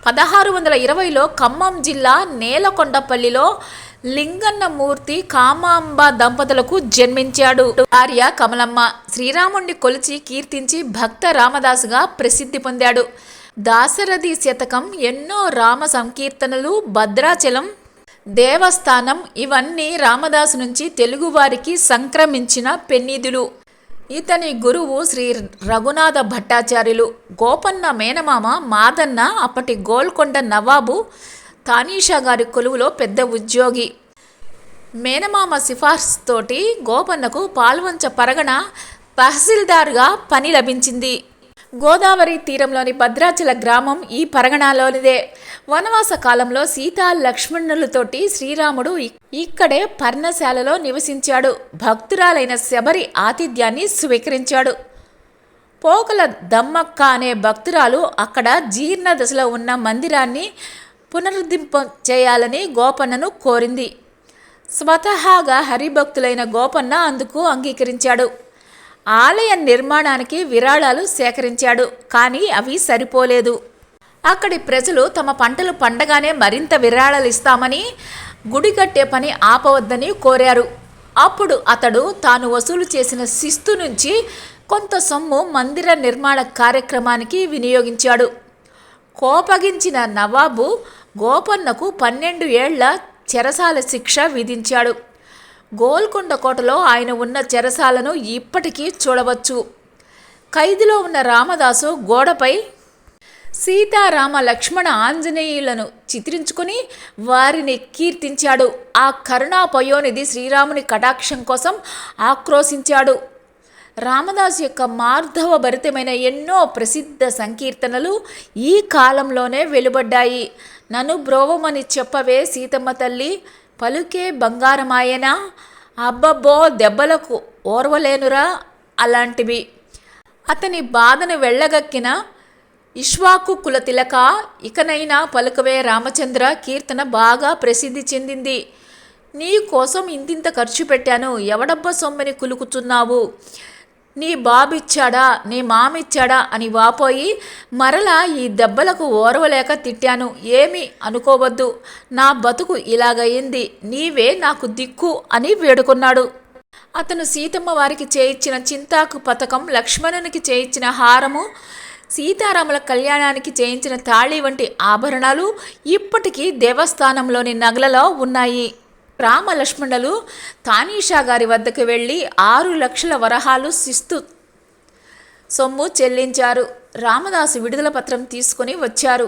1620లో ఖమ్మం జిల్లా నేలకొండపల్లిలో లింగన్నమూర్తి కామాంబ దంపతులకు జన్మించాడు. భార్య కమలమ్మ. శ్రీరాముణ్ణి కొలిచి కీర్తించి భక్త రామదాసుగా ప్రసిద్ధి పొందాడు. దాశరథి శతకం, ఎన్నో రామ సంకీర్తనలు, భద్రాచలం దేవస్థానం ఇవన్నీ రామదాసు నుంచి తెలుగువారికి సంక్రమించిన పెన్నిధులు. ఇతని గురువు శ్రీ రఘునాథ భట్టాచార్యులు. గోపన్న మేనమామ మాదన్న అప్పటి గోల్కొండ నవాబు తానీషా గారి కొలువులో పెద్ద ఉద్యోగి. మేనమామ సిఫార్సుతోటి గోపన్నకు పాల్వంచ పరగణ తహసీల్దార్గా పని లభించింది. గోదావరి తీరంలోని భద్రాచల గ్రామం ఈ పరగణలోనిదే. వనవాస కాలంలో సీతా లక్ష్మణులతోటి శ్రీరాముడు ఇక్కడే పర్ణశాలలో నివసించాడు. భక్తురాలైన శబరి ఆతిథ్యాన్ని స్వీకరించాడు. పోకల దమ్మక్క అనే భక్తురాలు అక్కడ జీర్ణ దశలో ఉన్న మందిరాన్ని పునరుద్ధరింప చేయాలని గోపన్నను కోరింది. స్వతహాగా హరిభక్తులైన గోపన్న అందుకు అంగీకరించాడు. ఆలయ నిర్మాణానికి విరాళాలు సేకరించాడు. కానీ అవి సరిపోలేదు. అక్కడి ప్రజలు తమ పంటలు పండగానే మరింత విరాళాలు ఇస్తామని, గుడి కట్టే పని ఆపవద్దని కోరారు. అప్పుడు అతడు తాను వసూలు చేసిన శిస్తు నుంచి కొంత సొమ్ము మందిర నిర్మాణ కార్యక్రమానికి వినియోగించాడు. కోపగించిన నవాబు గోపన్నకు 12 ఏళ్ల చెరసాల శిక్ష విధించాడు. గోల్కొండ కోటలో ఆయన ఉన్న చెరసాలను ఇప్పటికీ చూడవచ్చు. ఖైదులో ఉన్న రామదాసు గోడపై సీతారామ లక్ష్మణ ఆంజనేయులను చిత్రించుకొని వారిని కీర్తించాడు. ఆ కరుణా పయోనిధి శ్రీరాముని కటాక్షం కోసం ఆక్రోశించాడు. రామదాసు యొక్క మార్ధవ భరితమైన ఎన్నో ప్రసిద్ధ సంకీర్తనలు ఈ కాలంలోనే వెలువడ్డాయి. నన్ను బ్రోవమని చెప్పవే సీతమ్మ తల్లి, పలుకే బంగారమాయనా, అబ్బబ్బో దెబ్బలకు ఓర్వలేనురా అలాంటివి. అతని బాధను వెళ్ళగక్కిన ఇష్వాకు కుల తిలక, ఇకనైనా పలుకవే రామచంద్ర కీర్తన బాగా ప్రసిద్ధి చెందింది. నీ కోసం ఇంతింత ఖర్చు పెట్టాను, ఎవడబ్బ సొమ్మని కులుకుతున్నావు, నీ బాబిచ్చాడా నీ మామిచ్చాడా అని వాపోయి మరలా ఈ దెబ్బలకు ఓర్వలేక తిట్టాను. ఏమీ అనుకోవద్దు, నా బతుకు ఇలాగయింది, నీవే నాకు దిక్కు అని వేడుకున్నాడు. అతను సీతమ్మ వారికి చేయించిన చింతాకు పథకం, లక్ష్మణునికి చేయించిన హారము, సీతారాముల కళ్యాణానికి చేయించిన తాళి వంటి ఆభరణాలు ఇప్పటికీ దేవస్థానంలోని నగలలో ఉన్నాయి. రామ లక్ష్మణులు తానీషా గారి వద్దకు వెళ్ళి 6 లక్షల వరహాలు శిస్తు సొమ్ము చెల్లించారు. రామదాసు విడుదల పత్రం తీసుకుని వచ్చారు.